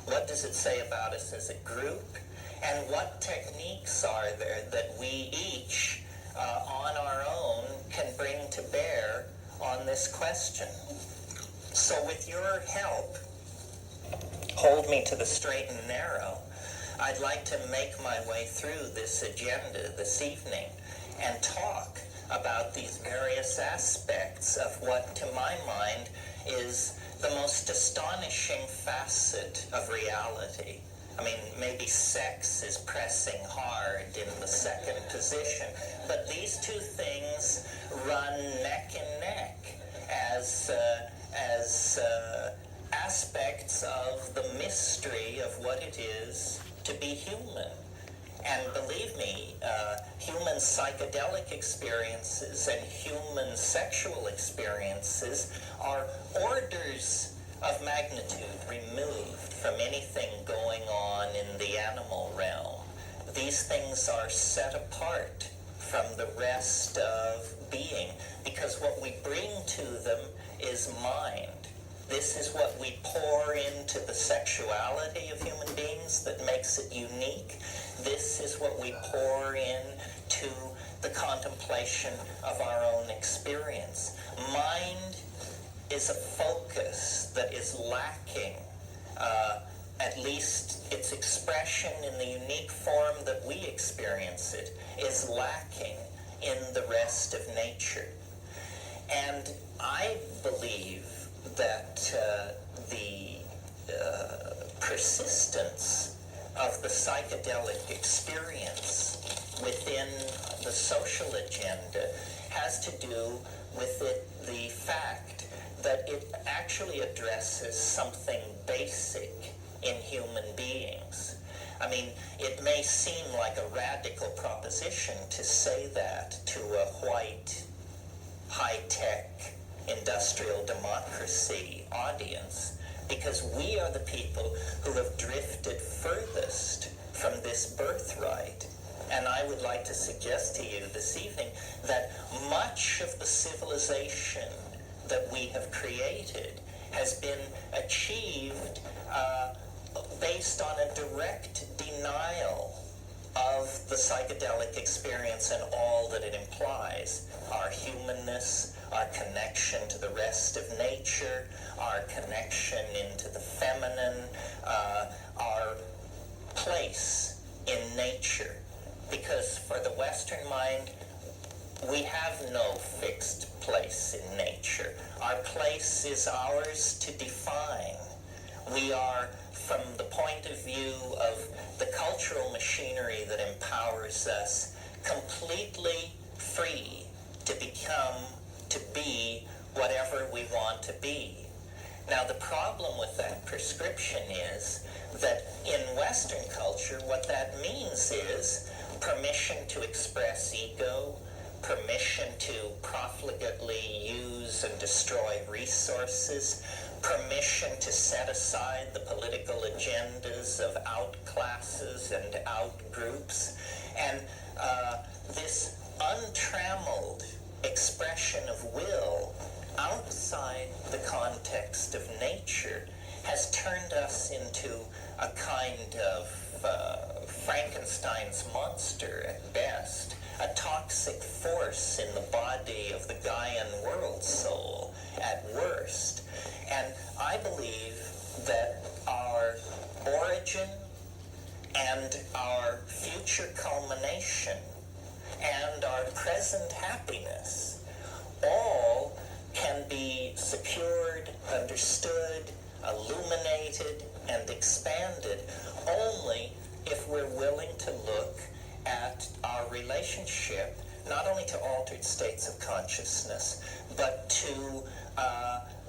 What does it say about us as a group? And what techniques are there that we each, on our own, can bring to bear on this question? So with your help, hold me to the straight and narrow. I'd like to make my way through this agenda this evening and talk about these various aspects of what, to my mind, is the most astonishing facet of reality. I mean, maybe sex is pressing hard in the second position, but these two things run neck and neck as aspects of the mystery of what it is to be human. And believe me, human psychedelic experiences and human sexual experiences are orders of magnitude removed from anything going on in the animal realm. These things are set apart from the rest of being, because what we bring to them is mind. This is what we pour into the sexuality of human beings that makes it unique. This is what we pour into the contemplation of our own experience. Mind is a focus that is lacking, at least its expression in the unique form that we experience it, is lacking in the rest of nature. And I believe that the persistence of the psychedelic experience within the social agenda has to do with the fact that it actually addresses something basic in human beings. I mean, it may seem like a radical proposition to say that to a white, high-tech, industrial democracy audience, because we are the people who have drifted furthest from this birthright. And I would like to suggest to you this evening that much of the civilization that we have created has been achieved based on a direct denial of the psychedelic experience and all that it implies. Our humanness, our connection to the rest of nature, our connection into the feminine, our place in nature. Because for the Western mind, we have no fixed place in nature. Our place is ours to define. We are, from the point of view of the cultural machinery that empowers us, completely free to be whatever we want to be. Now, the problem with that prescription is that in Western culture, what that means is permission to express ego, permission to profligately use and destroy resources, permission to set aside the political agendas of outclasses and outgroups, and this untrammeled expression of will outside the context of nature has turned us into a kind of Frankenstein's monster at best, a toxic force in the body of the Gaian world soul at worst. And I believe that our origin and our future culmination and our present happiness all can be secured, understood, illuminated, and expanded only if we're willing to look at our relationship not only to altered states of consciousness, but to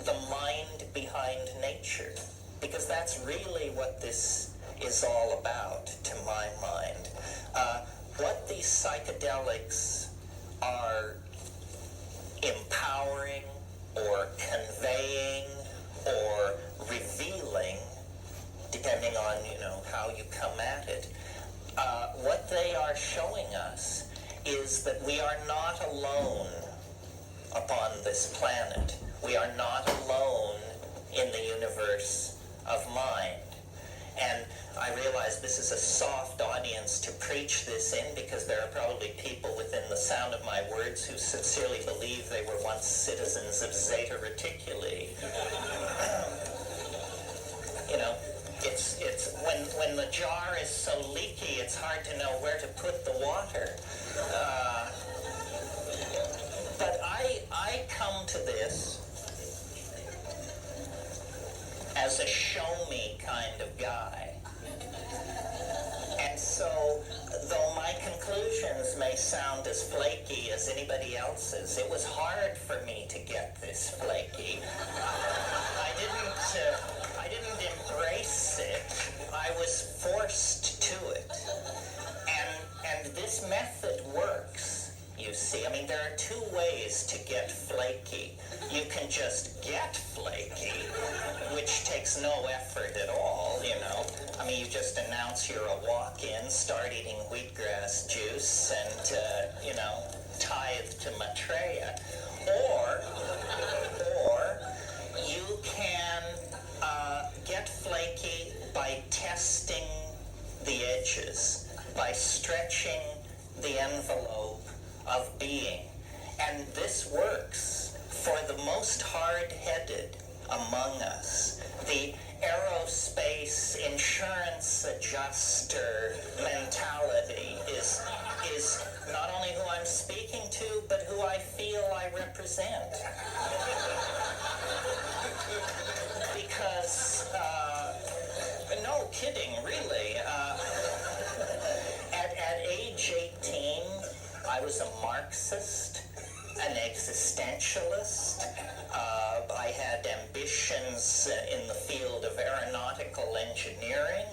the mind behind nature. Because that's really what this is all about, to my mind. What these psychedelics are empowering or conveying or revealing, depending on, how you come at it, what they are showing us is that we are not alone upon this planet. We are not alone in the universe of mind. realize this is a soft audience to preach this in, because there are probably people within the sound of my words who sincerely believe they were once citizens of Zeta Reticuli. It's when the jar is so leaky, it's hard to know where to put the water. But I come to this as a show-me kind of guy. And so, though my conclusions may sound as flaky as anybody else's, it was hard for me to get this flaky. I didn't embrace it. I was forced to it. And this method works, you see. I mean, there are two ways to get flaky. You can just get flaky, which takes no effort at all, I mean, you just announce you're a walk-in, start eating wheatgrass juice, and, tithe to Maitreya. Or you can get flaky by testing the edges, by stretching the envelope of being. And this works for the most hard-headed among us. The aerospace insurance adjuster mentality is not only who I'm speaking to, but who I feel I represent. Because, no kidding, really. At age 18, I was a Marxist, an existentialist. I had ambitions in the field of aeronautical engineering,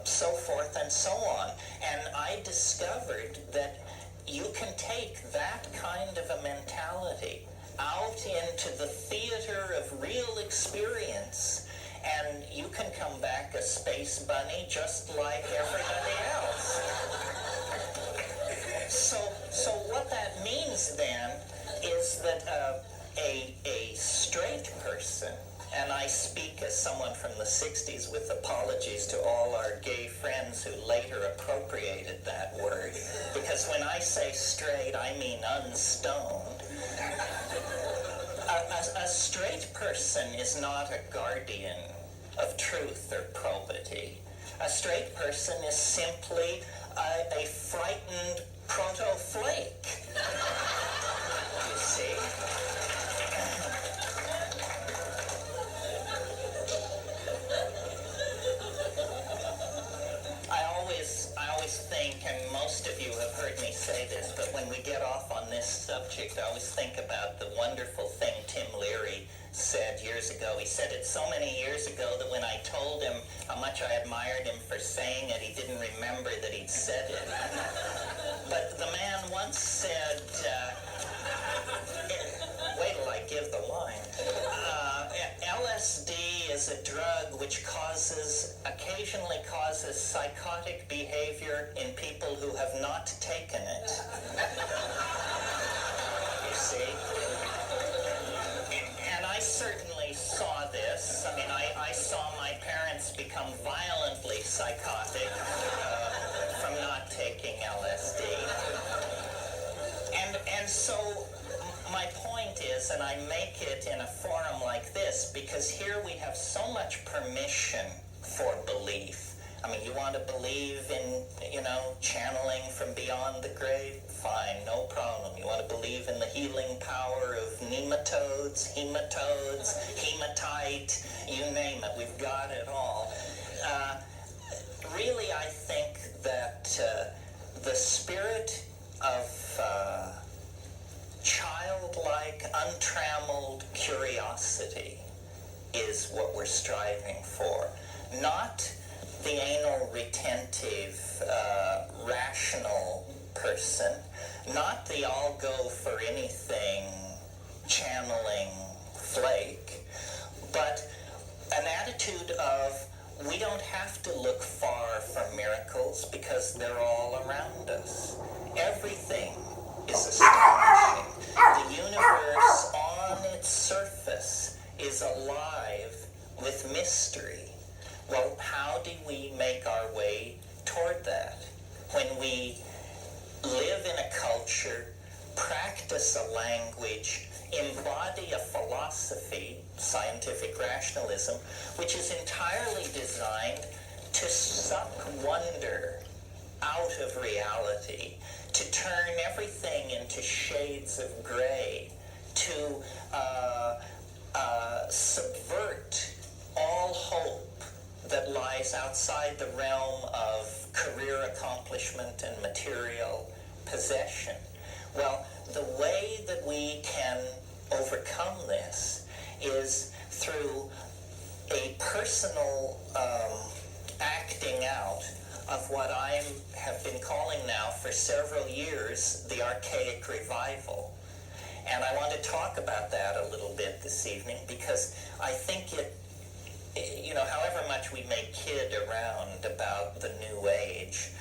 so forth and so on. And I discovered that you can take that kind of a mentality out into the theater of real experience, and you can come back a space bunny just like everybody else. So what that means then is that a straight person, and I speak as someone from the 60s with apologies to all our gay friends who later appropriated that word, because when I say straight, I mean unstoned. A straight person is not a guardian of truth or probity. A straight person is simply a frightened proto-flake. You see? I always think, and most of you have heard me say this, but when we get off on this subject, I always think about the wonderful thing Tim Leary said years ago. He said it so many years ago that when I told him how much I admired him for saying it, he didn't remember that he'd said it. But the man once said, wait till I give the line. LSD is a drug which occasionally causes psychotic behavior in people who have not taken it. You see? And I certainly saw this. I mean, I saw my parents become violently psychotic from not taking LSD. And so my point is, and I make it in a forum like this, because here we have so much permission for belief. I mean, you want to believe in, channeling from beyond the grave? Fine, no problem. You want to believe in the healing power of nematodes, hematite, you name it. We've got it all. Really, I think that the spirit of childlike, untrammeled curiosity is what we're striving for. Not the anal retentive, rational person, not the I'll go for anything channeling flake, but an attitude of we don't have to look far for miracles because they're all around us. Everything is astonishing. The universe on its surface is alive with mystery. Well, how do we make our way toward that? When we live in a culture, practice a language, embody a philosophy, scientific rationalism, which is entirely designed to suck wonder out of reality, to turn everything into shades of gray, to subvert all hope that lies outside the realm of career accomplishment and material possession. Well, the way that we can overcome this is through a personal acting out of what I have been calling now for several years the archaic revival. And I want to talk about that a little bit this evening because I think however much we may kid around about the New Age,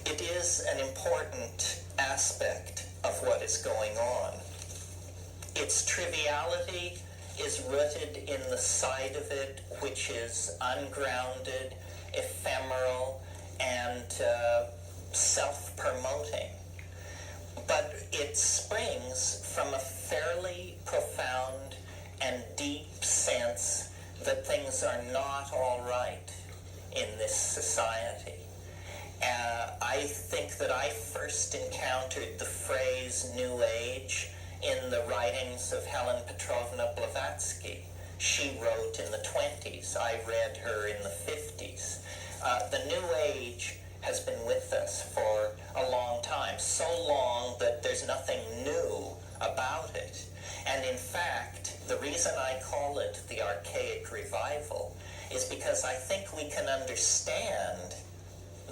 it is an important aspect of what is going on. Its triviality is rooted in the side of it which is ungrounded, ephemeral, and self-promoting. But it springs from a fairly profound and deep sense that things are not all right in this society. I think that I first encountered the phrase New Age in the writings of Helen Petrovna Blavatsky. She wrote in the 20s. I read her in the 50s. The New Age has been with us for a long time, so long that there's nothing new about it. And in fact, the reason I call it the archaic revival is because I think we can understand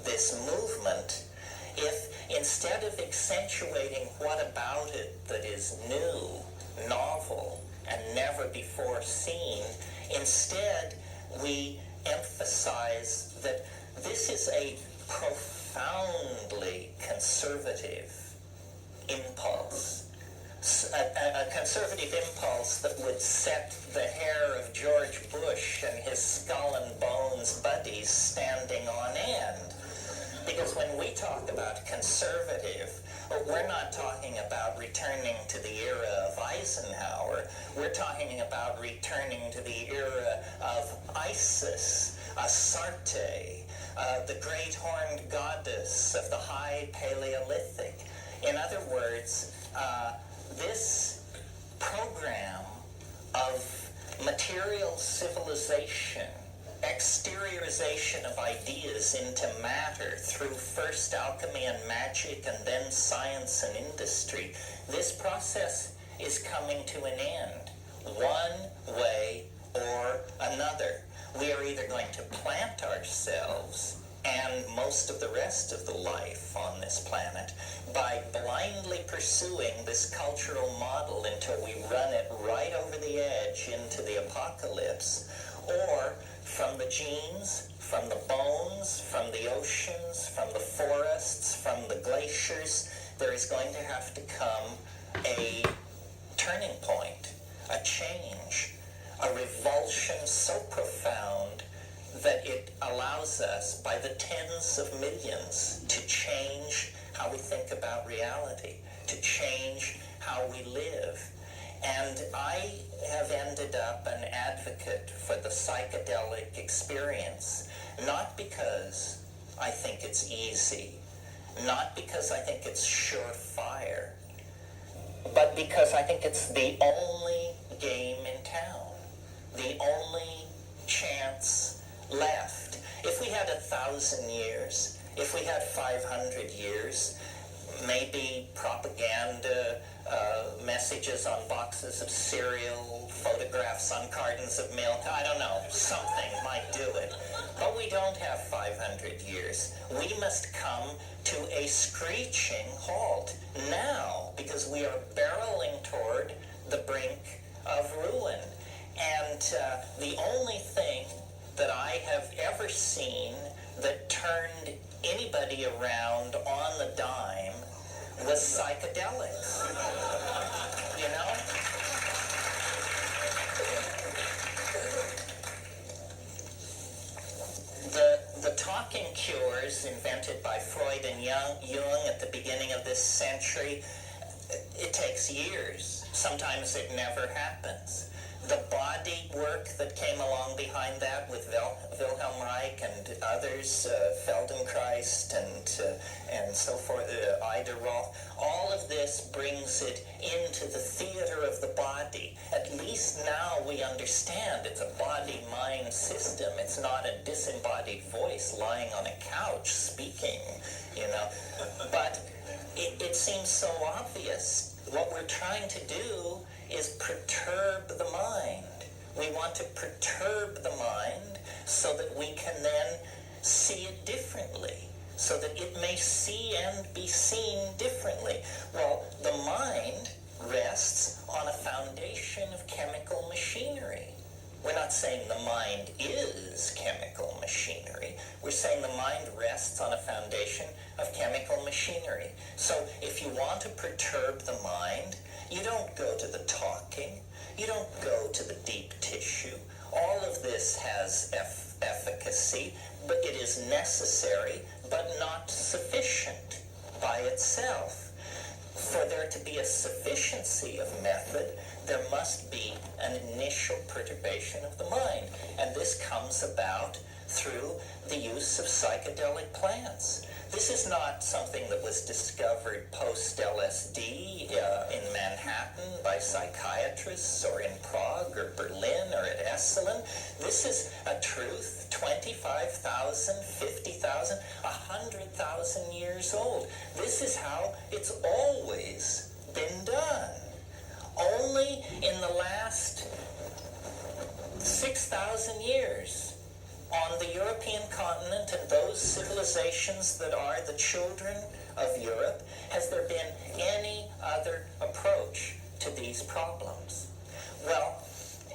this movement if, instead of accentuating what about it that is new, novel, and never before seen, instead we emphasize that this is a profoundly conservative impulse. A conservative impulse that would set the hair of George Bush and his skull and bones buddies standing on end. Because when we talk about conservative, we're not talking about returning to the era of Eisenhower. We're talking about returning to the era of Isis, Astarte, the great horned goddess of the high Paleolithic. In other words, this program of material civilization, exteriorization of ideas into matter through first alchemy and magic and then science and industry, this process is coming to an end, one way or another. We are either going to plant ourselves and most of the rest of the life on this planet by blindly pursuing this cultural model until we run it right over the edge into the apocalypse, or from the genes, from the bones, from the oceans, from the forests, from the glaciers, there is going to have to come a turning point, a change, a revulsion so profound that it allows us, by the tens of millions, to change how we think about reality, to change how we live. And I have ended up an advocate for the psychedelic experience, not because I think it's easy, not because I think it's surefire, but because I think it's the only game in town, the only chance left. If we had 1,000 years, if we had 500 years, maybe propaganda, messages on boxes of cereal, photographs on cartons of milk, I don't know, something might do it. But we don't have 500 years. We must come to a screeching halt now, because we are barreling toward the brink of ruin. And the only thing that I have ever seen that turned anybody around on the dime was psychedelics. You know? talking cures invented by Freud and Jung at the beginning of this century, it takes years. Sometimes it never happens. The body work that came along behind that with Wilhelm Reich and others, Feldenkrais and so forth, Ida Rolf, all of this brings it into the theater of the body. At least now we understand it's a body-mind system. It's not a disembodied voice lying on a couch speaking, But it seems so obvious. What we're trying to do is perturb the mind. We want to perturb the mind so that we can then see it differently, so that it may see and be seen differently. Well, the mind rests on a foundation of chemical machinery. We're not saying the mind is chemical machinery. We're saying the mind rests on a foundation of chemical machinery. So if you want to perturb the mind, you don't go to the talking. You don't go to the deep tissue. All of this has efficacy, but it is necessary, but not sufficient by itself. For there to be a sufficiency of method, there must be an initial perturbation of the mind. And this comes about through the use of psychedelic plants. This is not something that was discovered post-LSD in Manhattan by psychiatrists or in Prague or Berlin or at Esalen. This is a truth 25,000, 50,000, 100,000 years old. This is how it's always been done. Only in the last 6,000 years on the European continent and those civilizations that are the children of Europe has there been any other approach to these problems. Well,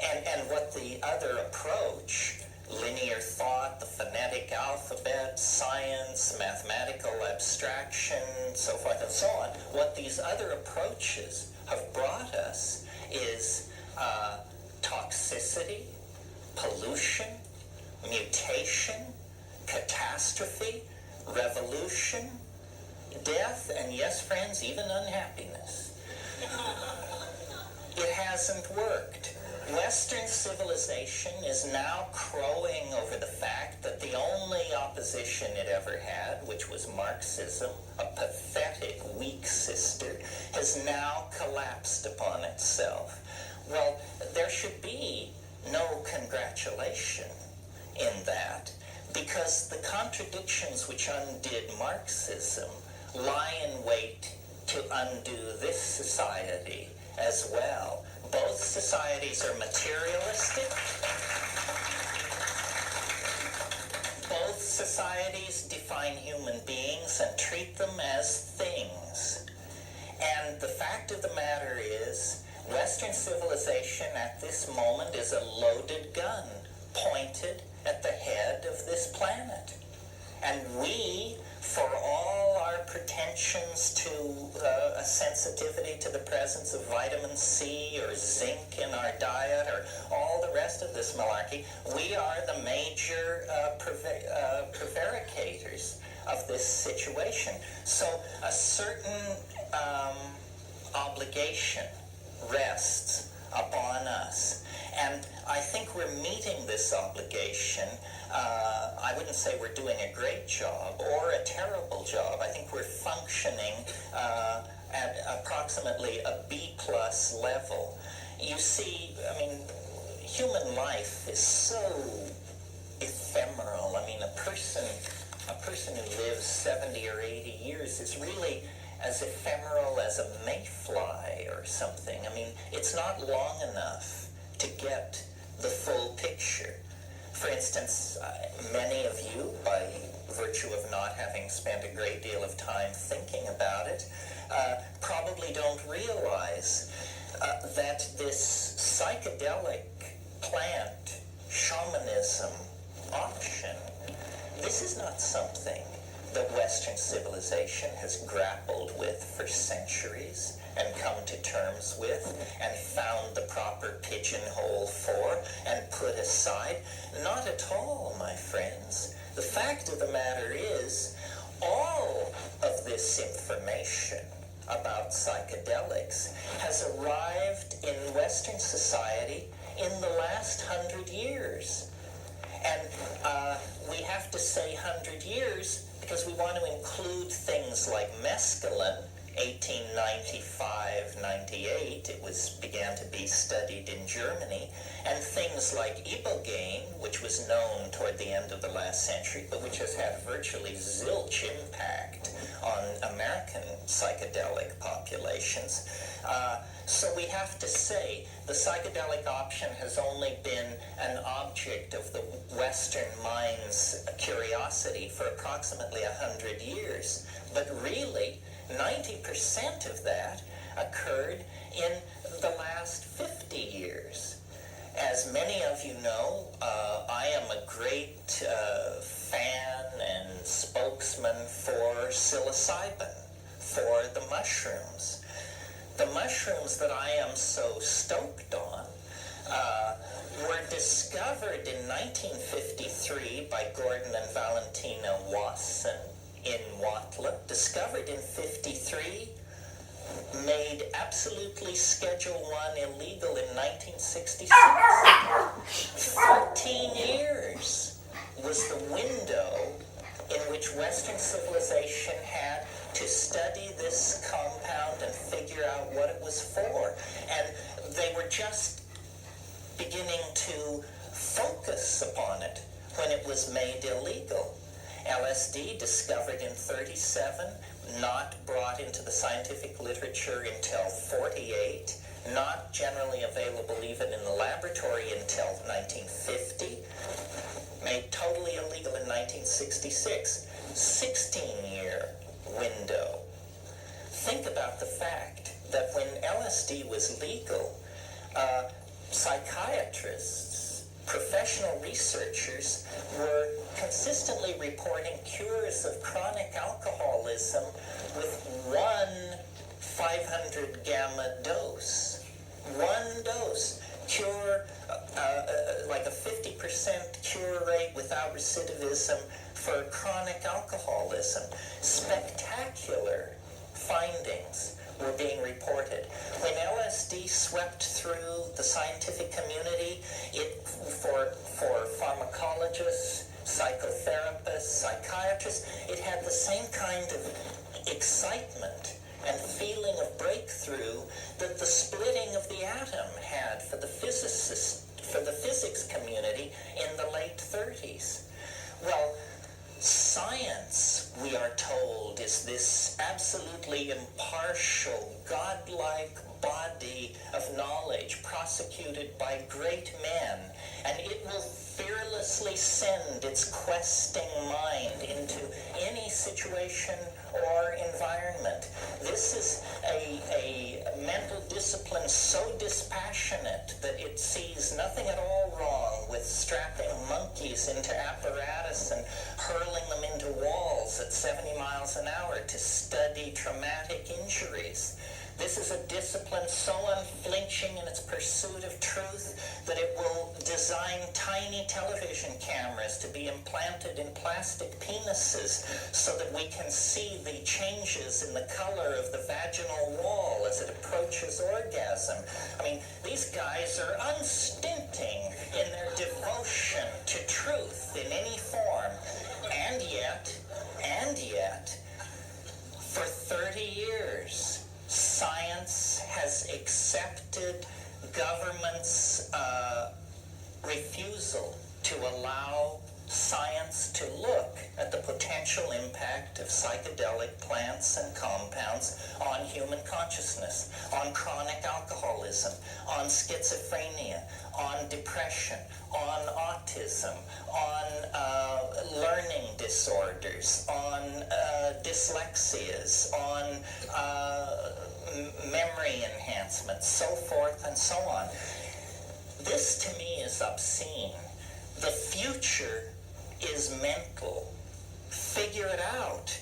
and what the other approach, linear thought, the phonetic alphabet, science, mathematical abstraction, so forth and so on, what these other approaches have brought us is toxicity, pollution, mutation, catastrophe, revolution, death, and yes, friends, even unhappiness. It hasn't worked. Western civilization is now crowing over the fact that the only opposition it ever had, which was Marxism, a pathetic, weak sister, has now collapsed upon itself. Well, there should be no congratulation in that, because the contradictions which undid Marxism lie in wait to undo this society as well. Both societies are materialistic. Both societies define human beings and treat them as things. And the fact of the matter is, Western civilization at this moment is a loaded gun pointed at the head of this planet. And we, for all our pretensions to a sensitivity to the presence of vitamin C or zinc in our diet or all the rest of this malarkey, we are the major prevaricators of this situation. So a certain obligation rests upon us. And I think we're meeting this obligation. I wouldn't say we're doing a great job or a terrible job. I think we're functioning at approximately a B+ level. You see, I mean, human life is so ephemeral. I mean, a person who lives 70 or 80 years is really as ephemeral as a mayfly or something. I mean, it's not long enough to get the full picture. For instance, many of you, by virtue of not having spent a great deal of time thinking about it, probably don't realize that this psychedelic plant shamanism option, this is not something that Western civilization has grappled with for centuries and come to terms with and found the proper pigeonhole for and put aside. Not at all, my friends. The fact of the matter is, all of this information about psychedelics has arrived in Western society in the last 100 years. And we have to say 100 years because we want to include things like mescaline, 1895-98, it began to be studied in Germany, and things like ibogaine, which was known toward the end of the last century, but which has had virtually zilch impact on American psychedelic populations. So we have to say the psychedelic option has only been an object of the Western mind's curiosity for approximately 100 years. But really, 90% of that occurred in the last 50 years. As many of you know, I am a great fan and spokesman for psilocybin, for the mushrooms. The mushrooms that I am so stoked on were discovered in 1953 by Gordon and Valentina Wasson in Huatla, discovered in 53, made absolutely Schedule 1 illegal in 1966. 14 years was the window in which Western civilization had to study this compound and figure out what it was for. And they were just beginning to focus upon it when it was made illegal. LSD, discovered in 37, not brought into the scientific literature until 48, not generally available even in the laboratory until 1950, made totally illegal in 1966, 16-year window. Think about the fact that when LSD was legal, psychiatrists, professional researchers were consistently reporting cures of chronic alcoholism with one 500 gamma dose. One dose. Cure, like a 50% cure rate without recidivism for chronic alcoholism. Spectacular findings were being reported. When LSD swept through the scientific community, for pharmacologists, psychotherapists, psychiatrists, it had the same kind of excitement and feeling of breakthrough that the splitting of the atom had for the physicists, for the physics community in the late 30s. Well, science, we are told, is this absolutely impartial, godlike body of knowledge prosecuted by great men, and it will fearlessly send its questing mind into any situation or environment. This is a mental discipline so dispassionate that it sees nothing at all wrong with strapping monkeys into apparatus and hurling them into walls at 70 miles an hour to study traumatic injuries. This is a discipline so unflinching in its pursuit of truth that it will design tiny television cameras to be implanted in plastic penises so that we can see the changes in the color of the vaginal wall as it approaches orgasm. I mean, these guys are unstinting in their devotion to truth in any form. And yet, for 30 years, science has accepted government's refusal to allow science to look at the potential impact of psychedelic plants and compounds on human consciousness, on chronic alcoholism, on schizophrenia, on depression, on autism, on learning disorders, on dyslexias, on memory enhancement, so forth and so on. This to me is obscene. The future is mental. Figure it out.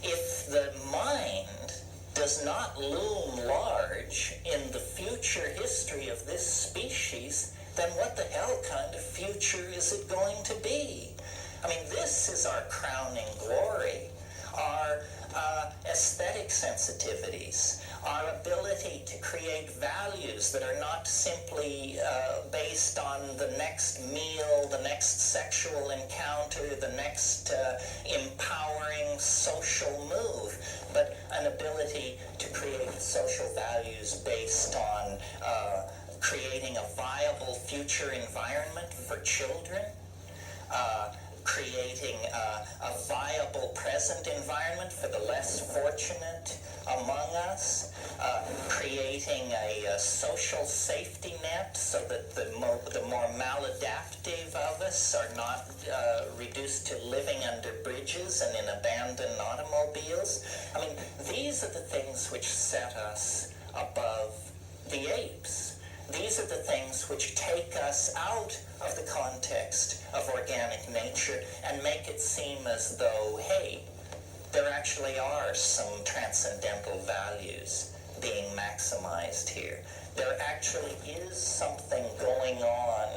If the mind does not loom large in the future history of this species, then what the hell kind of future is it going to be? I mean, this is our crowning glory, our aesthetic sensitivities, our ability to create values that are not simply based on the next meal, the next sexual encounter, the next empowering social move, but an ability to create social values based on creating a viable future environment for children, creating a viable present environment for the less fortunate among us, creating a social safety net so that the more maladaptive of us are not reduced to living under bridges and in abandoned automobiles. I mean, these are the things which set us above the apes. These are the things which take us out of the context of organic nature and make it seem as though, hey, there actually are some transcendental values being maximized here. There actually is something going on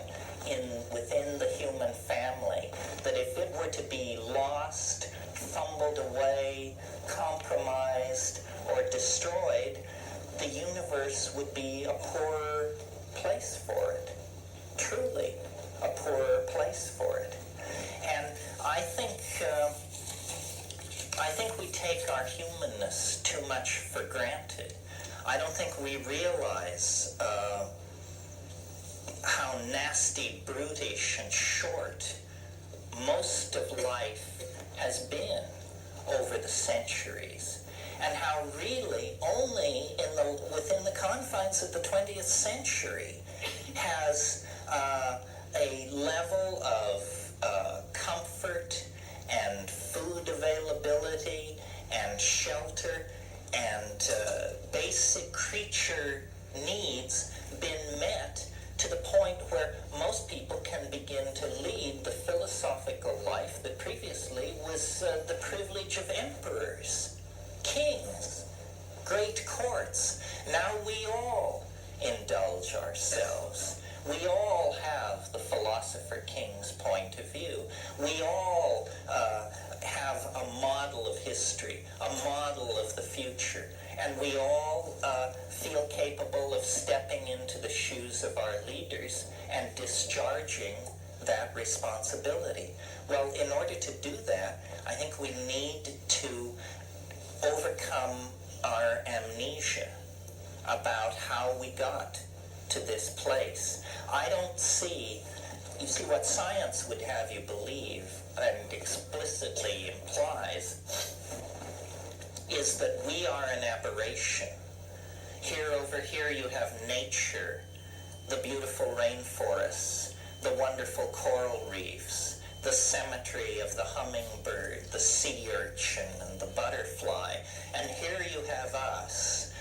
within the human family that if it were to be lost, fumbled away, compromised, or destroyed, the universe would be a poorer place for it. Truly, a poorer place for it. And I think we take our humanness too much for granted. I don't think we realize how nasty, brutish, and short most of life has been over the centuries, and how really only within the confines of the 20th century has a level of comfort and food availability and shelter and basic creature needs been met to the point where most people can begin to lead the philosophical life that previously was the privilege of emperors, kings, great courts. Now we all indulge ourselves. We all have the philosopher king's point of view. We all have a model of history, a model of the future, and we all feel capable of stepping into the shoes of our leaders and discharging that responsibility. Well, in order to do that, I think we need to overcome our amnesia about how we got to this place. I don't see, you see, what science would have you believe and explicitly implies is that we are an aberration. Over here you have nature, the beautiful rainforests, the wonderful coral reefs, the symmetry of the hummingbird, the sea urchin, and the butterfly. And here you have us,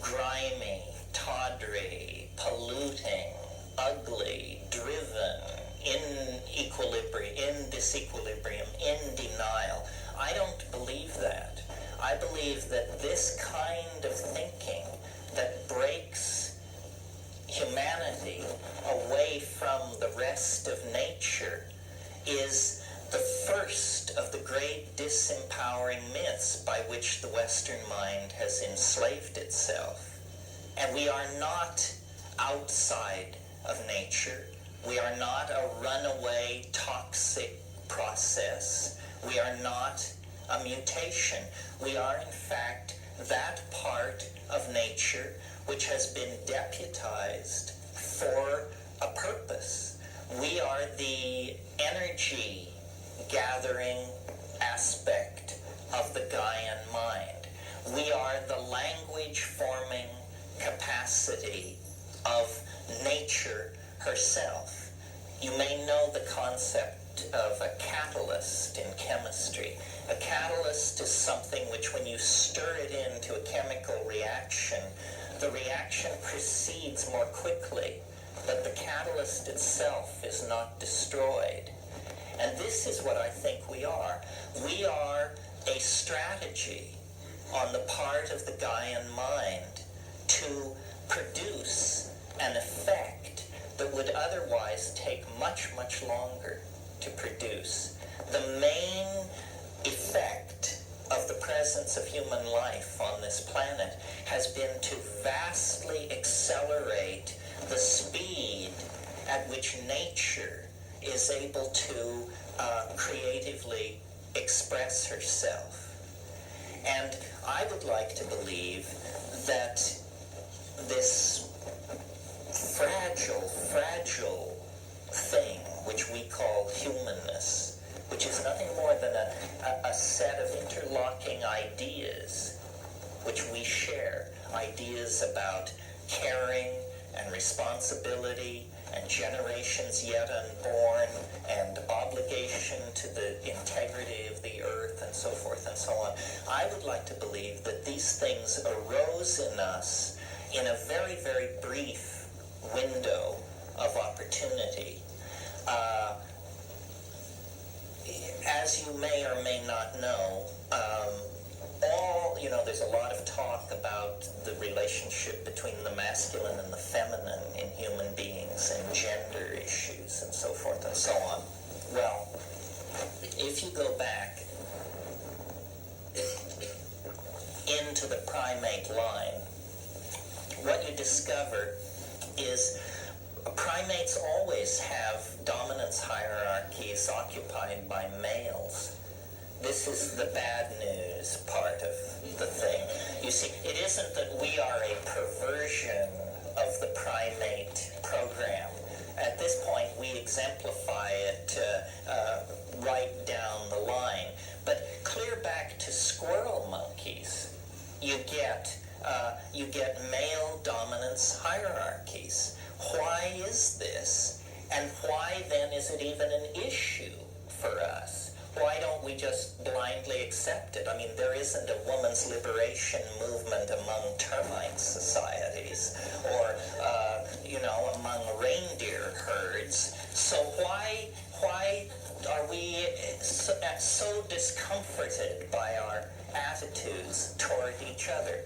grimy, tawdry, polluting, ugly, driven, in disequilibrium, in denial. I don't believe that. I believe that this kind of thinking that breaks humanity away from the rest of nature is the first of the great disempowering myths by which the Western mind has enslaved itself. And we are not outside of nature. We are not a runaway toxic process. We are not a mutation. We are, in fact, that part of nature which has been deputized for a purpose. We are the energy gathering aspect of the Gaian mind. We are the language forming capacity of nature herself. You may know the concept of a catalyst in chemistry. A catalyst is something which, when you stir it into a chemical reaction, the reaction proceeds more quickly, but the catalyst itself is not destroyed. And this is what I think we are. We are a strategy on the part of the Gaian mind to produce an effect that would otherwise take much, much longer to produce. The main effect of the presence of human life on this planet has been to vastly accelerate the speed at which nature is able to creatively express herself. And I would like to believe that this fragile thing which we call humanness, which is nothing more than a set of interlocking ideas which we share, ideas about caring and responsibility and generations yet unborn and obligation to the integrity of the earth and so forth and so on. I would like to believe that these things arose in us in a very, very brief window of opportunity. As you may or may not know, there's a lot of talk about the relationship between the masculine and the feminine in human beings and gender issues and so forth and so on. Well, if you go back into the primate line, what you discover is primates always have dominance hierarchies occupied by males. This is the bad news part of the thing. You see, it isn't that we are a perversion of the primate program. At this point, we exemplify it right down the line. But clear back to squirrel monkeys, you get male dominance hierarchies. Why is this? And why then is it even an issue for us? Why don't we just blindly accept it? I mean, there isn't a woman's liberation movement among termite societies or, among reindeer herds. So why are we so discomforted by our attitudes toward each other?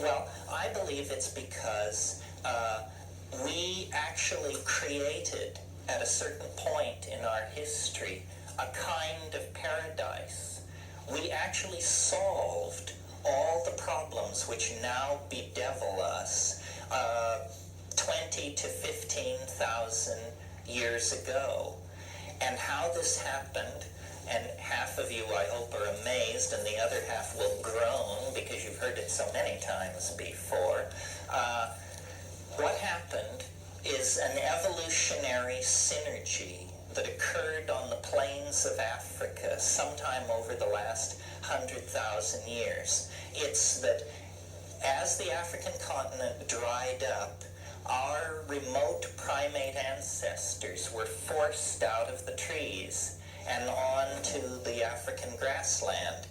Well, I believe it's because we actually created, at a certain point in our history, a kind of paradise. We actually solved all the problems which now bedevil us 20 to 15,000 years ago. And how this happened, and half of you, I hope, are amazed, and the other half will groan because you've heard it so many times before. What happened is an evolutionary synergy that occurred on the plains of Africa sometime over the last 100,000 years. It's that as the African continent dried up, our remote primate ancestors were forced out of the trees and onto the African grassland,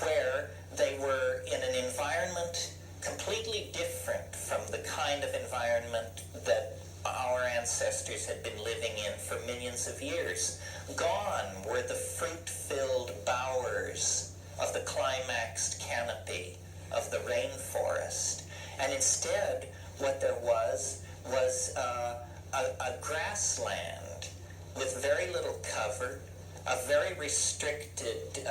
where they were in an environment completely different from the kind of environment that our ancestors had been living in for millions of years. Gone were the fruit-filled bowers of the climaxed canopy of the rainforest. And instead, what there was a grassland with very little cover, a very restricted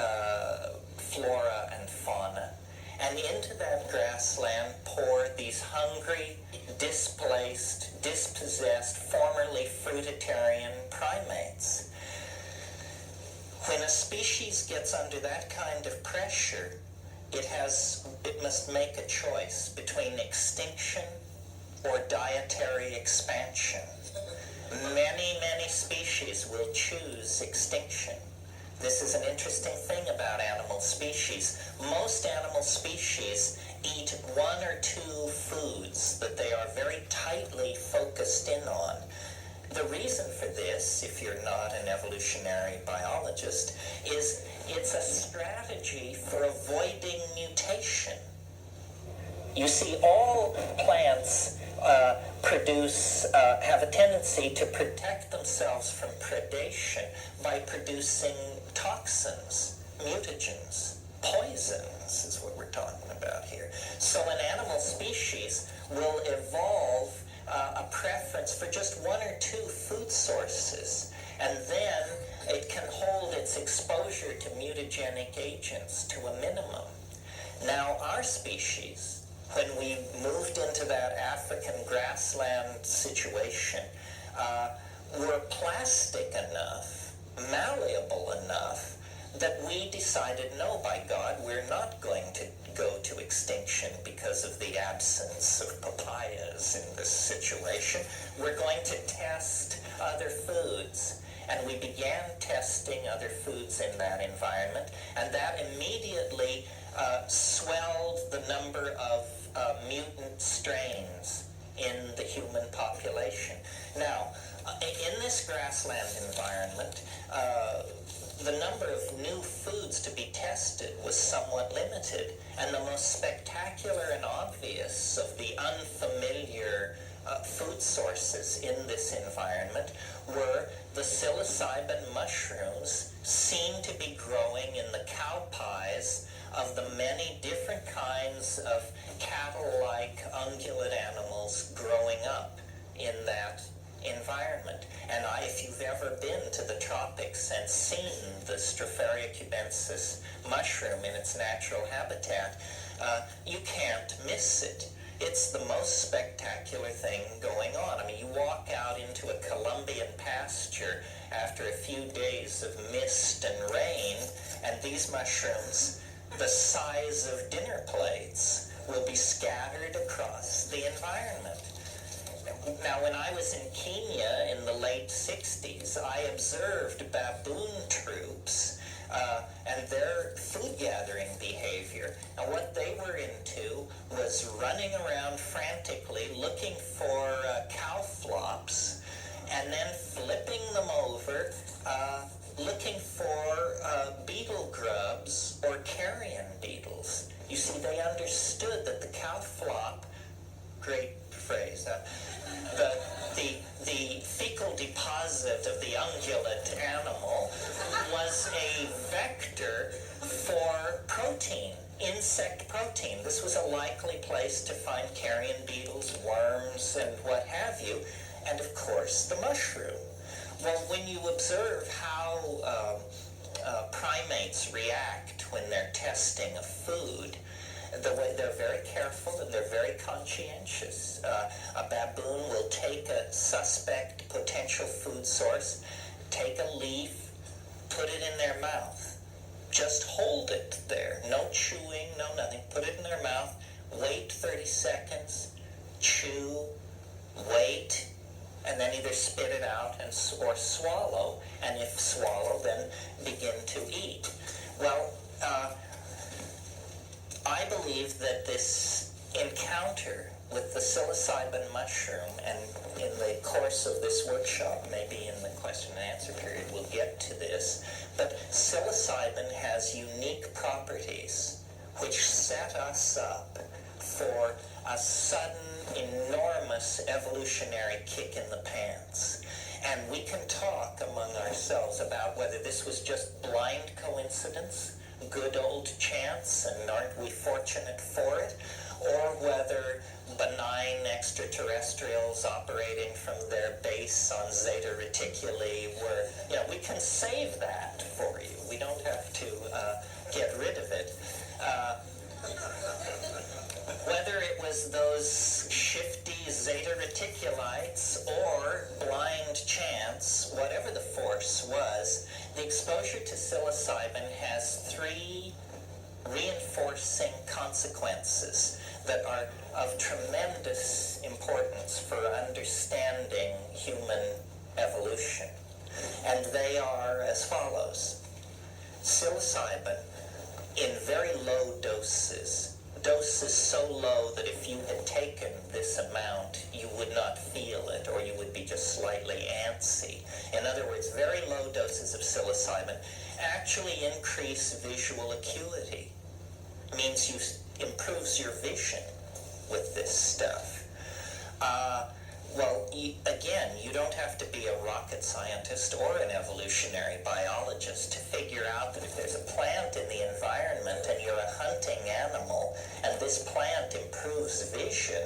flora and fauna. And into that grassland poured these hungry, displaced, dispossessed, formerly fruitarian primates. When a species gets under that kind of pressure, it must make a choice between extinction or dietary expansion. Many, many species will choose extinction. This is an interesting thing about animal species. Most animal species eat one or two foods that they are very tightly focused in on. The reason for this, if you're not an evolutionary biologist, is it's a strategy for avoiding mutation. You see, all plants have a tendency to protect themselves from predation by producing toxins, mutagens, poisons is what we're talking about here. So an animal species will evolve a preference for just one or two food sources, and then it adaptogenic agents to a minimum. Now, our species, when we moved into that African grassland situation, were plastic enough, malleable enough, that we decided, no, by God, we're not going to go to extinction because of the absence of papayas in this situation. We're going to test other foods. And we began testing other foods in that environment, and that immediately swelled the number of mutant strains in the human population. Now, in this grassland environment, the number of new foods to be tested was somewhat limited, and the most spectacular and obvious of the unfamiliar food sources in this environment were the psilocybin mushrooms seen to be growing in the cow pies of the many different kinds of cattle-like ungulate animals growing up in that environment. And if you've ever been to the tropics and seen the Stropharia cubensis mushroom in its natural habitat, you can't miss it. It's the most spectacular thing going on. I mean, you walk out into a Colombian pasture after a few days of mist and rain, and these mushrooms, the size of dinner plates, will be scattered across the environment. Now, when I was in Kenya in the late 60s, I observed baboon troops and their food gathering behavior. And what they were into was running around frantically looking for cow flops and then flipping them over, looking for beetle grubs or carrion beetles. You see, they understood that the cow flop, great phrase, the fecal deposit of the ungulate animal was a vector for protein, insect protein. This was a likely place to find carrion beetles, worms, and what have you, and of course the mushroom. Well, when you observe how primates react when they're testing a food, the way they're very careful and they're very conscientious. A baboon will take a suspect potential food source, take a leaf, put it in their mouth. Just hold it there. No chewing, no nothing. Put it in their mouth. Wait 30 seconds. Chew. Wait. And then either spit it out or swallow. And if swallow, then begin to eat. Well, I believe that this encounter with the psilocybin mushroom, and in the course of this workshop, maybe in the question and answer period, we'll get to this, but psilocybin has unique properties which set us up for a sudden, enormous evolutionary kick in the pants. And we can talk among ourselves about whether this was just blind coincidence, good old chance, and aren't we fortunate for it, or whether benign extraterrestrials operating from their base on Zeta Reticuli were, we can save that for you. We don't have to get rid of it. Whether it was those shifty Zeta Reticulites or blind chance, whatever the force was, the exposure to psilocybin has three reinforcing consequences that are of tremendous importance for understanding human evolution. And they are as follows. Psilocybin, in very low doses so low that if you had taken this amount, you would not feel it, or you would be just slightly antsy. In other words, very low doses of psilocybin actually increase visual acuity. Means improves your vision with this stuff. Again, you don't have to be a rocket scientist or an evolutionary biologist to figure out that if there's a plant in the environment and you're a hunting animal and this plant improves vision,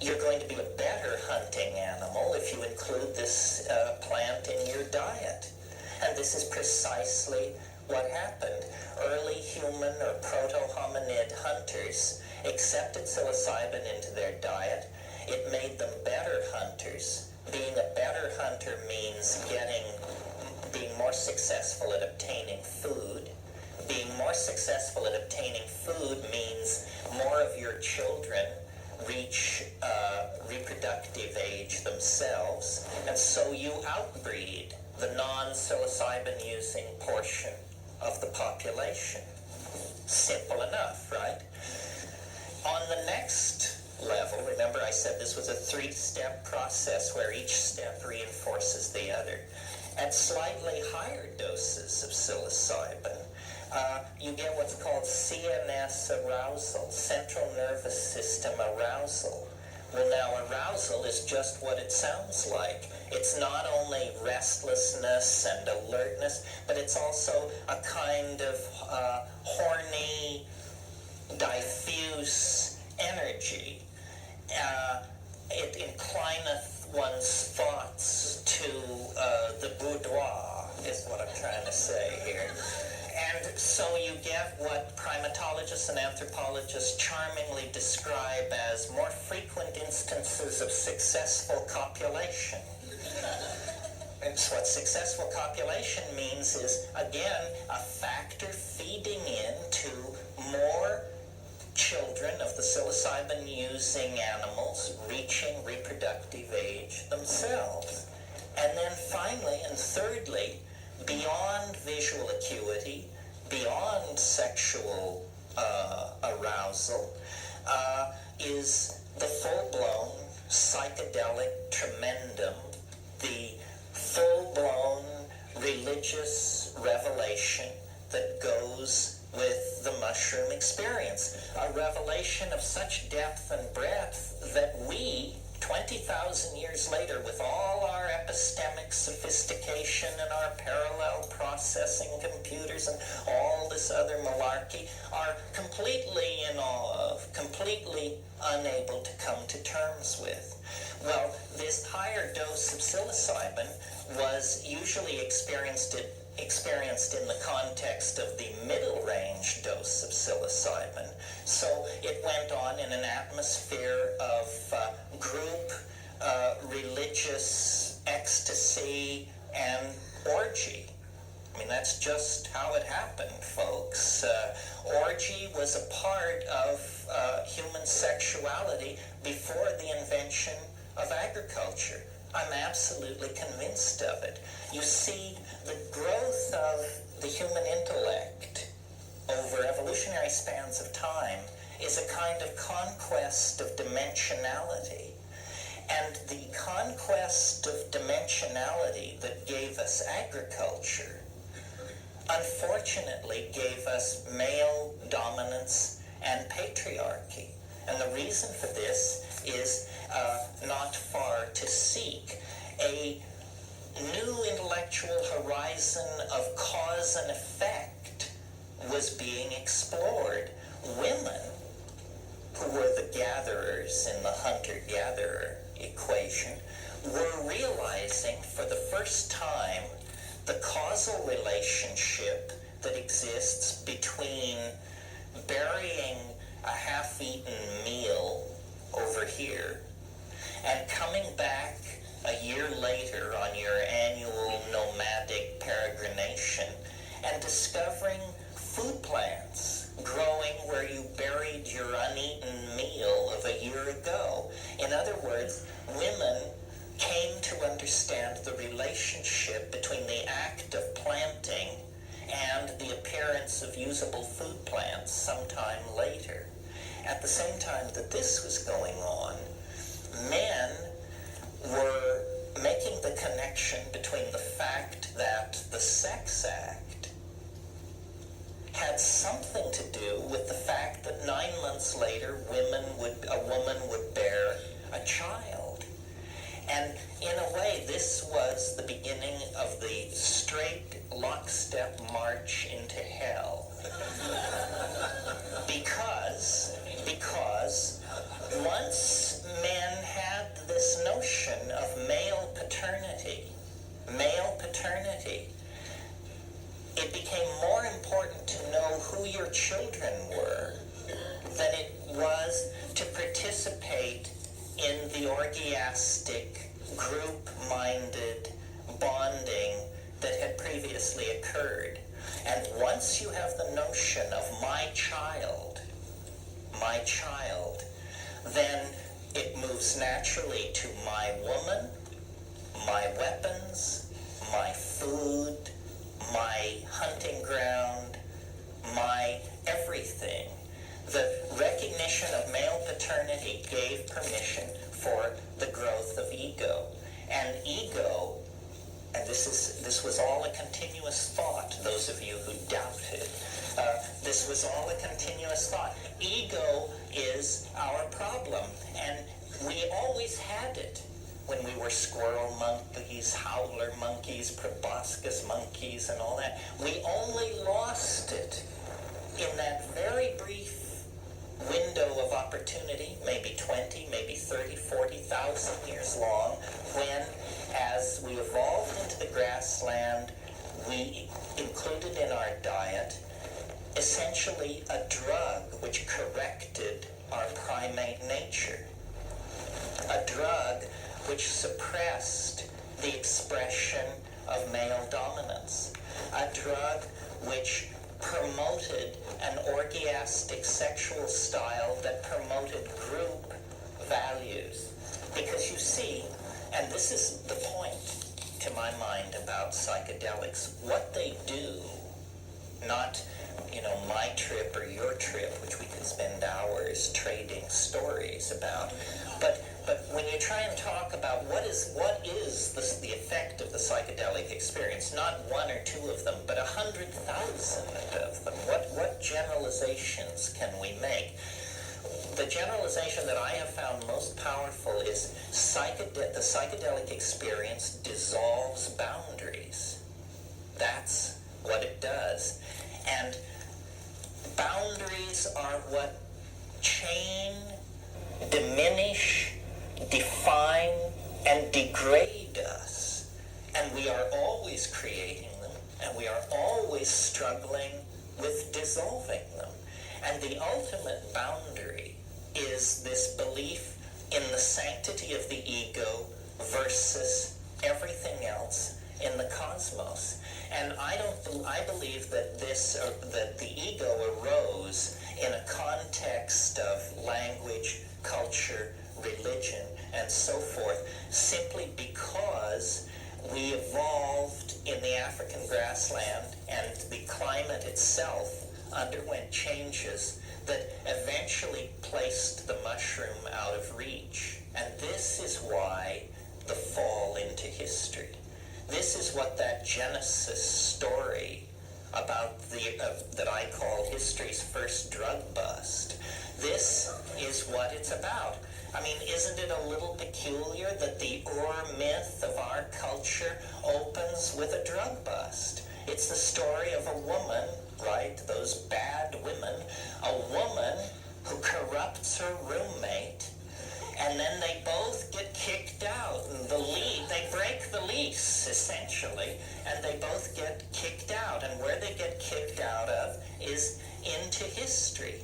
you're going to be a better hunting animal if you include this plant in your diet. And this is precisely what happened. Early human or proto-hominid hunters accepted psilocybin into their diet. It made them better hunters. Being a better hunter means being more successful at obtaining food. Being more successful at obtaining food means more of your children reach reproductive age themselves, and so you outbreed the non-psilocybin using portion of the population. Simple enough, right? On the next level, remember I said this was a three-step process where each step reinforces the other. At slightly higher doses of psilocybin, you get what's called CNS arousal, central nervous system arousal. Well, now arousal is just what it sounds like. It's not only restlessness and alertness, but it's also a kind of horny, diffuse energy. It inclineth one's thoughts to the boudoir, is what I'm trying to say here. And so you get what primatologists and anthropologists charmingly describe as more frequent instances of successful copulation. And so what successful copulation means is, again, a factor feeding into more children of the psilocybin-using animals reaching reproductive age themselves. And then finally, and thirdly, beyond visual acuity, beyond sexual arousal, is the full-blown psychedelic tremendum, the full-blown religious revelation that goes with the mushroom experience. A revelation of such depth and breadth that we, 20,000 years later, with all our epistemic sophistication and our parallel processing computers and all this other malarkey, are completely in awe of, completely unable to come to terms with. Well, this higher dose of psilocybin was usually experienced in the context of the middle range dose of psilocybin. So it went on in an atmosphere of group, religious ecstasy, and orgy. I mean, that's just how it happened, folks. Orgy was a part of human sexuality before the invention of agriculture. I'm absolutely convinced of it. You see, the growth of the human intellect over evolutionary spans of time is a kind of conquest of dimensionality. And the conquest of dimensionality that gave us agriculture, unfortunately, gave us male dominance and patriarchy. And the reason for this is not far to seek. A new intellectual horizon of cause and effect was being explored. Women, who were the gatherers in the hunter-gatherer equation, were realizing for the first time the causal relationship that exists between burying a half-eaten meal over here and coming back a year later on your annual nomadic peregrination and discovering food plants growing where you buried your uneaten meal of a year ago. In other words, women came to understand the relationship between the act of planting and the appearance of usable food plants sometime later. At the same time that this was going on, men were making the connection between the fact that the sex act had something to do with the fact that 9 months later a woman would bear a child. And in a way, this was the beginning of the straight lockstep march into hell. Because once men had this notion of male paternity, it became more your children were than it was to participate in the orgiastic, group-minded bonding that had previously occurred. And once you have the notion of my child, then it moves naturally to my woman, my weapons, my food, my hunting ground, my everything. The recognition of male paternity gave permission for the growth of ego. And ego, and this was all a continuous thought, those of you who doubted, this was all a continuous thought. Ego is our problem, and we always had it when we were squirrel monkeys, howler monkeys, proboscis monkeys, and all that. We only lost it in that very brief window of opportunity, maybe 20, maybe 30, 40,000 years long, when, as we evolved into the grassland, we included in our diet essentially a drug which corrected our primate nature, a drug which suppressed the expression of male dominance, a drug which promoted an orgiastic sexual style that promoted group values. Because you see, and this is the point to my mind about psychedelics, what they do, not, my trip or your trip, which we could spend hours trading stories about, but when you try and talk about what is the effect of the psychedelic experience, not one or two of them, but 100,000 of them, what generalizations can we make? The generalization that I have found most powerful is the psychedelic experience dissolves boundaries. That's what it does. And boundaries are what chain, diminish, define, and degrade us. And we are always creating them, and we are always struggling with dissolving them. And the ultimate boundary is this belief in the sanctity of the ego versus everything else in the cosmos. And I believe that that the ego arose in a context of language, culture, religion, and so forth, simply because we evolved in the African grassland, and the climate itself underwent changes that eventually placed the mushroom out of reach. And this is why the fall into history. This is what that Genesis story about that I call history's first drug bust. This is what it's about. I mean, isn't it a little peculiar that the myth of our culture opens with a drug bust? It's the story of a woman, right? Those bad women. A woman who corrupts her roommate, and then they both get kicked out. They break the lease, essentially, and they both get kicked out. And where they get kicked out of is into history.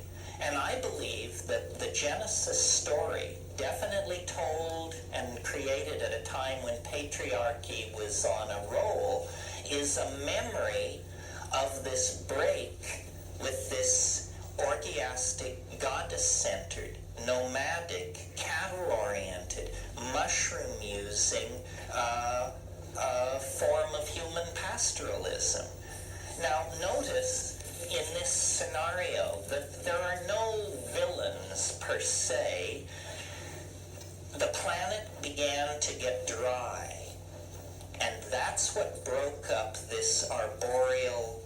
And I believe that the Genesis story, definitely told and created at a time when patriarchy was on a roll, is a memory of this break with this orgiastic, goddess-centered, nomadic, cattle-oriented, mushroom-using form of human pastoralism. Now, notice in this scenario that there are no villains per se. The planet began to get dry, and that's what broke up this arboreal,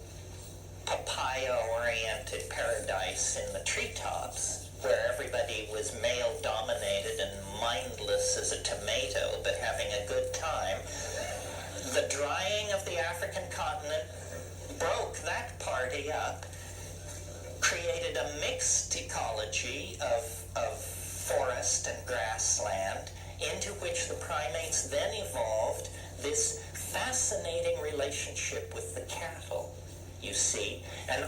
papaya-oriented paradise in the treetops, where everybody was male-dominated and mindless as a tomato, but having a good time. The drying of the African continent broke that party up, created a mixed ecology of forest and grassland, into which the primates then evolved this fascinating relationship with the cattle. you see. And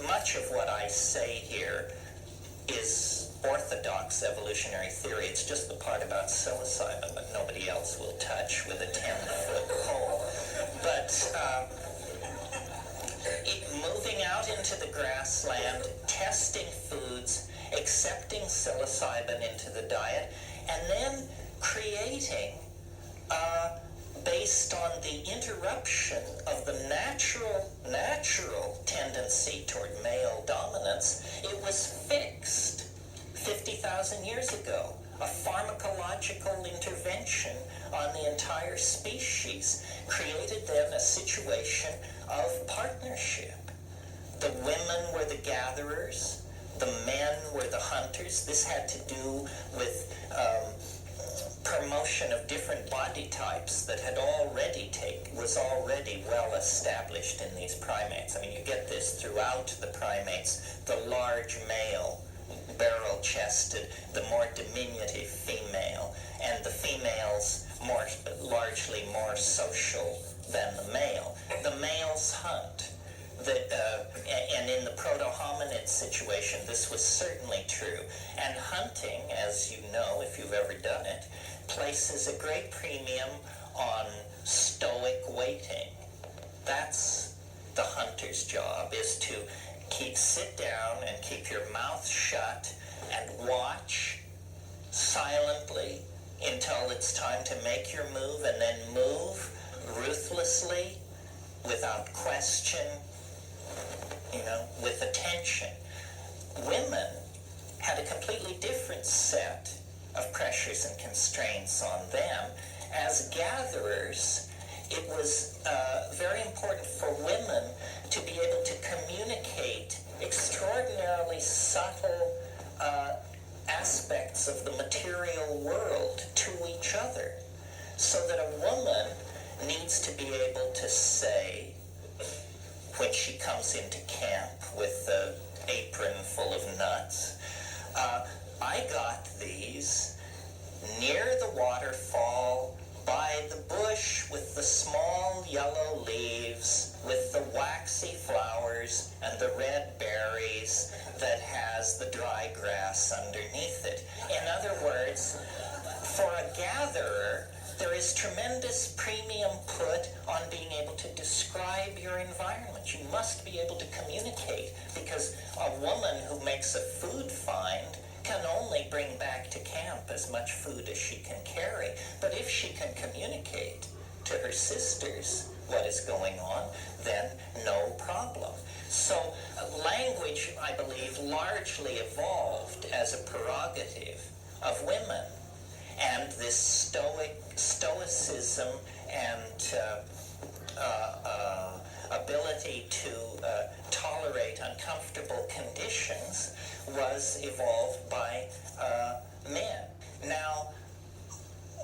much of what I say here is orthodox evolutionary theory. It's just the part about psilocybin that nobody else will touch with a 10-foot pole. But moving out into the grassland, testing foods, accepting psilocybin into the diet, and then creating, based on the interruption of the natural tendency toward male dominance, it was fixed 50,000 years ago. A pharmacological intervention on the entire species created then a situation of partnership. The women were the gatherers, the men were the hunters. This had to do with promotion of different body types that was already well established in these primates. I mean, you get this throughout the primates. The large male, barrel-chested, the more diminutive female, and the females largely more social than the male. The males hunt. And in the proto-hominid situation, this was certainly true. And hunting, as you know, if you've ever done it, places a great premium on stoic waiting. That's the hunter's job, is to sit down and keep your mouth shut and watch silently until it's time to make your move, and then move ruthlessly, without question, with attention. Women had a completely different set of pressures and constraints on them. As gatherers, it was very important for women to be able to communicate extraordinarily subtle aspects of the material world to each other, so that a woman needs to be able to say, when she comes into camp with the apron full of nuts, I got these near the waterfall, by the bush with the small yellow leaves, with the waxy flowers and the red berries that has the dry grass underneath it. In other words, for a gatherer, there is tremendous premium put on being able to describe your environment. You must be able to communicate, because a woman who makes a food find can only bring back to camp as much food as she can carry. But if she can communicate to her sisters what is going on, then no problem. So language, I believe, largely evolved as a prerogative of women. And this stoicism and ability to tolerate uncomfortable conditions was evolved by men. Now,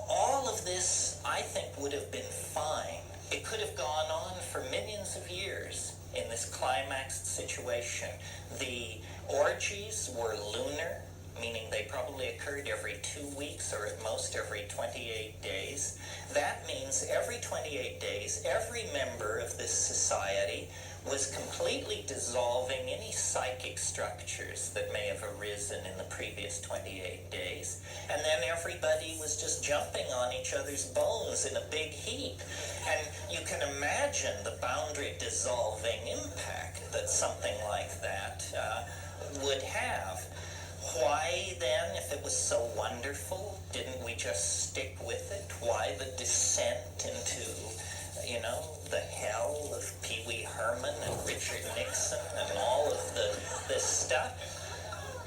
all of this, I think, would have been fine. It could have gone on for millions of years in this climaxed situation. The orgies were lunar, meaning they probably occurred every 2 weeks, or at most every 28 days. That means every 28 days, every member of this society was completely dissolving any psychic structures that may have arisen in the previous 28 days. And then everybody was just jumping on each other's bones in a big heap. And you can imagine the boundary dissolving impact that something like that would have. Why then, if it was so wonderful, didn't we just stick with it? Why the descent into, the hell of Pee Wee Herman and Richard Nixon and all of this stuff?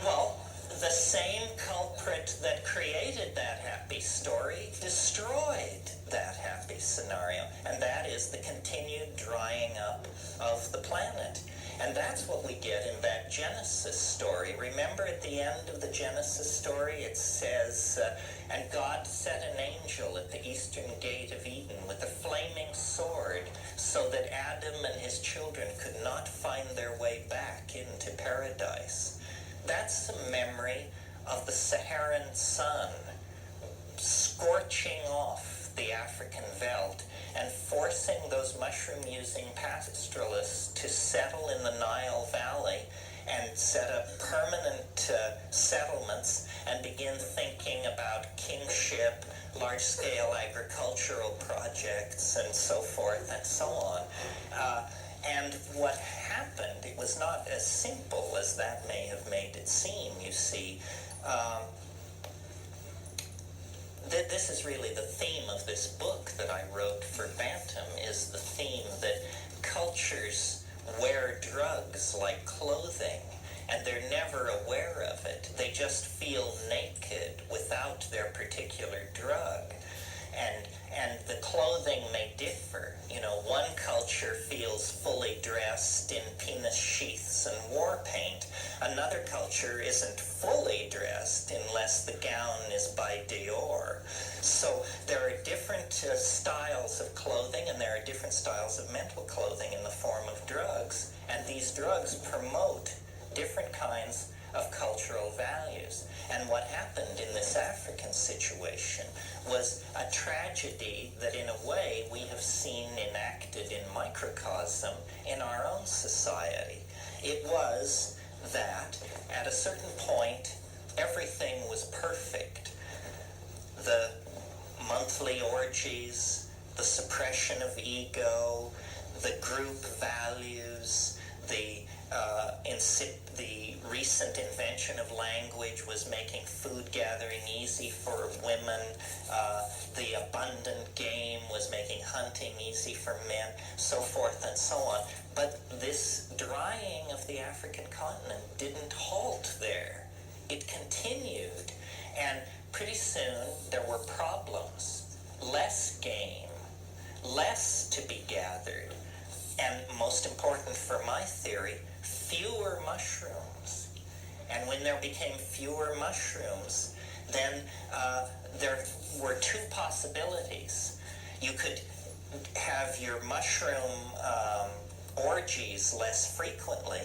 Well, the same culprit that created that happy story destroyed that happy scenario, and that is the continued drying up of the planet. And that's what we get in that Genesis story. Remember at the end of the Genesis story, it says, and God set an angel at the eastern gate of Eden with a flaming sword, so that Adam and his children could not find their way back into paradise. That's a memory of the Saharan sun scorching off the African veldt and forcing those mushroom-using pastoralists to settle in the Nile Valley and set up permanent settlements and begin thinking about kingship, large-scale agricultural projects, and so forth and so on. And what happened, it was not as simple as that may have made it seem, you see. This is really the theme of this book that I wrote for Bantam, is the theme that cultures wear drugs like clothing, and they're never aware of it. They just feel naked without their particular drug. And the clothing may differ. You know, one culture feels fully dressed in penis sheaths and war paint. Another culture isn't fully dressed unless the gown is by Dior. So there are different styles of clothing, and there are different styles of mental clothing in the form of drugs. And these drugs promote different kinds of cultural values. And what happened in this African situation was a tragedy that in a way we have seen enacted in microcosm in our own society. It was that at a certain point everything was perfect. The monthly orgies, the suppression of ego, the group values, the recent invention of language was making food gathering easy for women. The abundant game was making hunting easy for men, so forth and so on. But this drying of the African continent didn't halt there. It continued, and pretty soon there were problems. Less game, less to be gathered, and most important for my theory, fewer mushrooms. And when there became fewer mushrooms, then there were two possibilities. You could have your mushroom orgies less frequently,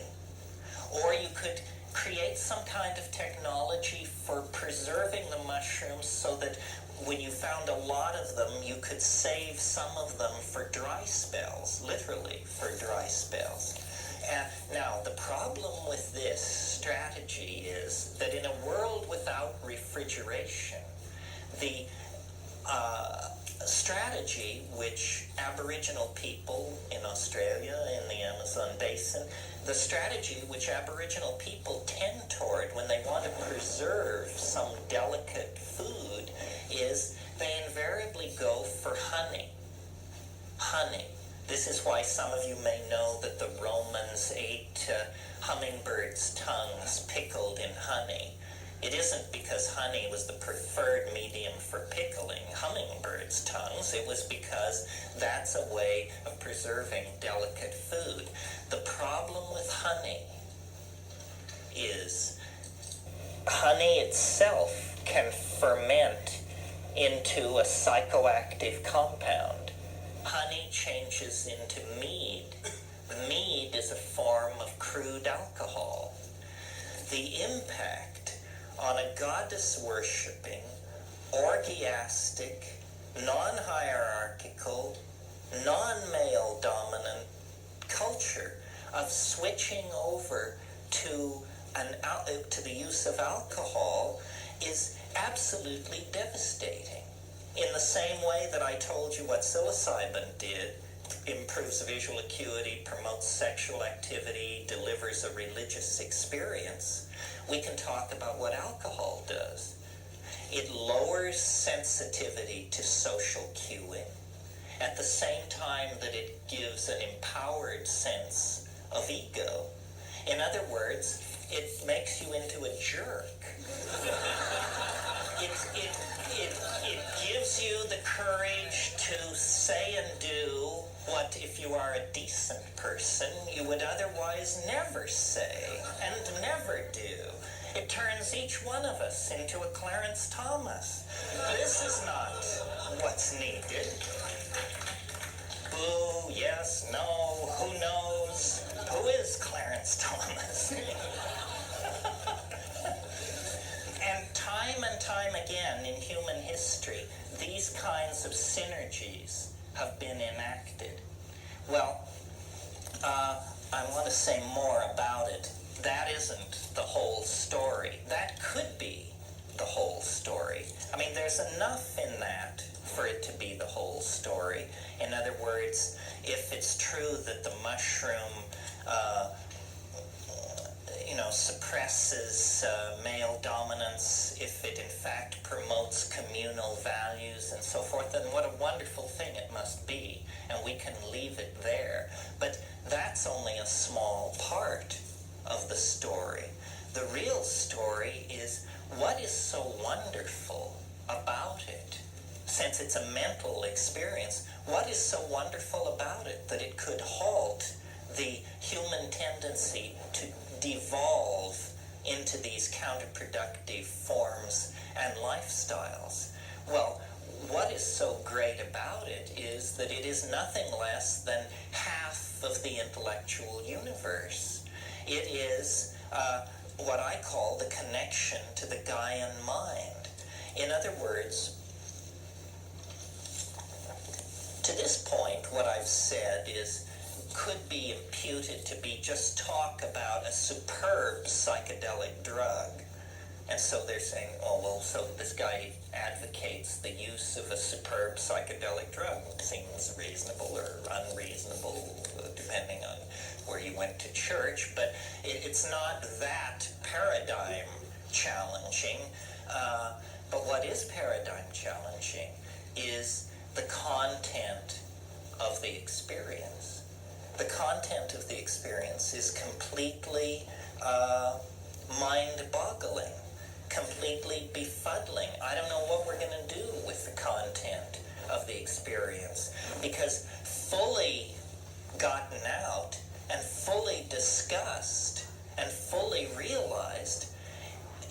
or you could create some kind of technology for preserving the mushrooms so that when you found a lot of them, you could save some of them for dry spells, literally for dry spells. Now, the problem with this strategy is that in a world without refrigeration, the strategy which Aboriginal people in Australia, in the Amazon basin, the strategy which Aboriginal people tend toward when they want to preserve some delicate food is they invariably go for honey. Honey. This is why some of you may know that the Romans ate hummingbirds' tongues pickled in honey. It isn't because honey was the preferred medium for pickling hummingbirds' tongues. It was because that's a way of preserving delicate food. The problem with honey is honey itself can ferment into a psychoactive compound. Honey changes into mead. Mead is a form of crude alcohol. The impact on a goddess-worshipping, orgiastic, non-hierarchical, non-male dominant culture of switching over to the use of alcohol is absolutely devastating. In the same way that I told you what psilocybin did, improves visual acuity, promotes sexual activity, delivers a religious experience, we can talk about what alcohol does. It lowers sensitivity to social cueing at the same time that it gives an empowered sense of ego. In other words, it makes you into a jerk. It gives you the courage to say and do what, if you are a decent person, you would otherwise never say and never do. It turns each one of us into a Clarence Thomas. This is not what's needed. Boo, yes, no, who knows? Who is Clarence Thomas? And time again in human history, these kinds of synergies have been enacted. Well, I want to say more about it. That isn't the whole story. That could be the whole story. I mean, there's enough in that for it to be the whole story. In other words, if it's true that the mushroom suppresses male dominance, if it in fact promotes communal values and so forth, then what a wonderful thing it must be, and we can leave it there. But that's only a small part of the story. The real story is what is so wonderful about it. Since it's a mental experience, what is so wonderful about it that it could halt the human tendency to devolve into these counterproductive forms and lifestyles? Well, what is so great about it is that it is nothing less than half of the intellectual universe. It is what I call the connection to the Gaian mind. In other words, to this point, what I've said could be imputed to be just talk about a superb psychedelic drug. And so they're saying, oh, well, so this guy advocates the use of a superb psychedelic drug. It seems reasonable or unreasonable, depending on where you went to church. But it's not that paradigm challenging. But what is paradigm challenging is the content of the experience. The content of the experience is completely mind-boggling, completely befuddling. I don't know what we're going to do with the content of the experience, because fully gotten out and fully discussed and fully realized,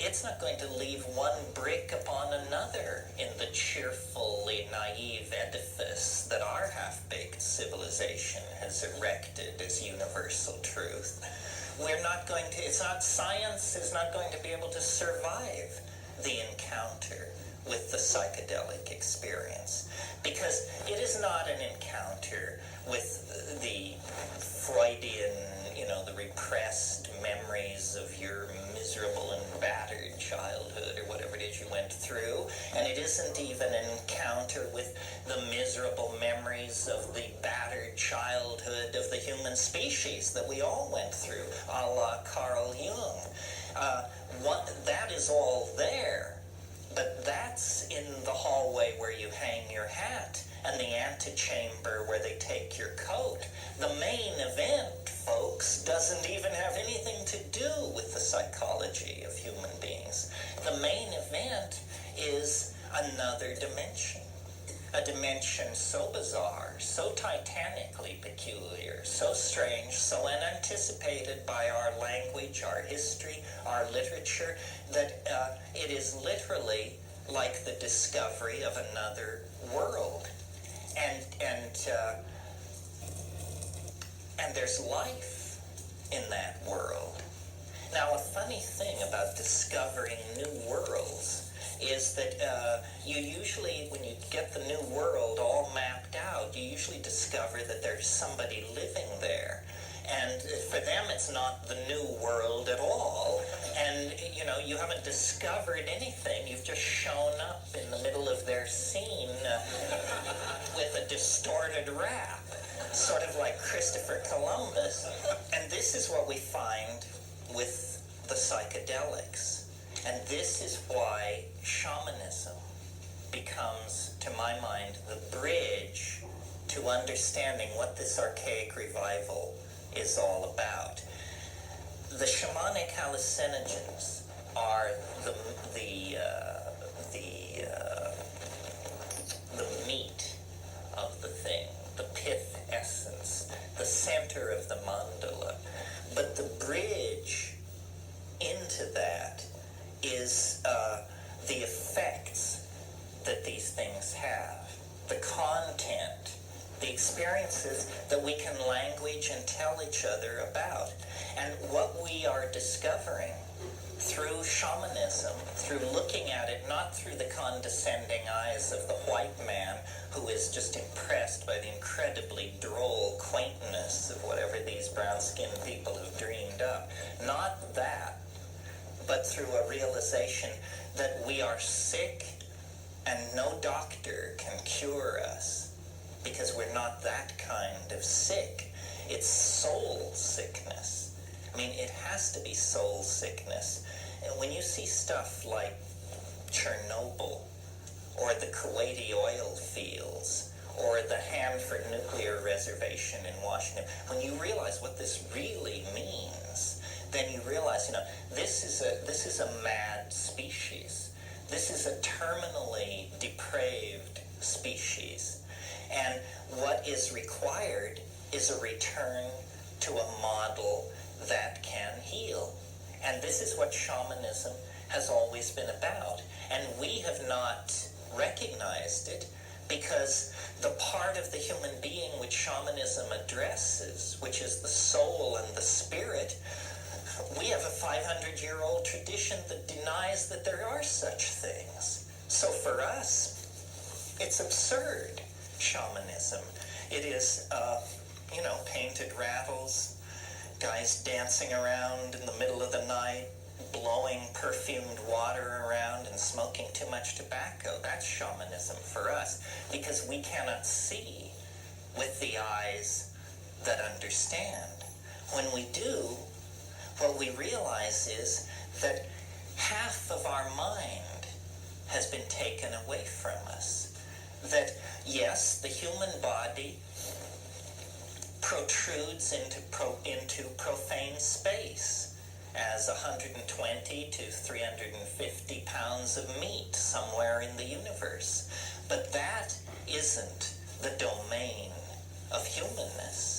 it's not going to leave one brick upon another in the cheerfully naive edifice that our half-baked civilization has erected as universal truth. We're not going to, science is not going to be able to survive the encounter with the psychedelic experience, because it is not an encounter with the Freudian, the repressed memories of your miserable and battered childhood or whatever it is you went through, and it isn't even an encounter with the miserable memories of the battered childhood of the human species that we all went through, a la Carl Jung. That is all there, but that's in the hallway where you hang your hat and the antechamber where they take your coat. The main event, folks, doesn't even have anything to do with the psychology of human beings. The main event is another dimension. A dimension so bizarre, so titanically peculiar, so strange, so unanticipated by our language, our history, our literature, that it is literally like the discovery of another world. And there's life in that world. Now, a funny thing about discovering new worlds is that you usually, when you get the new world all mapped out, you usually discover that there's somebody living there. And for them, it's not the new world at all. And, you haven't discovered anything. You've just shown up in the middle of their scene with a distorted rap, sort of like Christopher Columbus. And this is what we find with the psychedelics. And this is why shamanism becomes, to my mind, the bridge to understanding what this archaic revival is all about. The shamanic hallucinogens are the meat of the thing, the pith essence, the center of the mandala. But the bridge into that is the effects that these things have, the content, the experiences that we can language and tell each other about. And what we are discovering through shamanism, through looking at it not through the condescending eyes of the white man who is just impressed by the incredibly droll quaintness of whatever these brown-skinned people have dreamed up. Not that, but through a realization that we are sick and no doctor can cure us because we're not that kind of sick. It's soul sickness. I mean, it has to be soul sickness. And when you see stuff like Chernobyl, or the Kuwaiti oil fields, or the Hanford nuclear reservation in Washington, when you realize what this really means, then you realize, this is a mad species. This is a terminally depraved species. And what is required is a return to a model that can heal. And this is what shamanism has always been about. And we have not recognized it because the part of the human being which shamanism addresses, which is the soul and the spirit, we have a 500-year-old tradition that denies that there are such things. So for us, it's absurd, shamanism. It is, painted rattles, guys dancing around in the middle of the night, blowing perfumed water around and smoking too much tobacco. That's shamanism for us, because we cannot see with the eyes that understand. When we do, what we realize is that half of our mind has been taken away from us. That, yes, the human body protrudes into profane space as 120 to 350 pounds of meat somewhere in the universe. But that isn't the domain of humanness.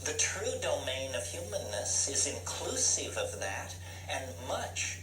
The true domain of humanness is inclusive of that and much,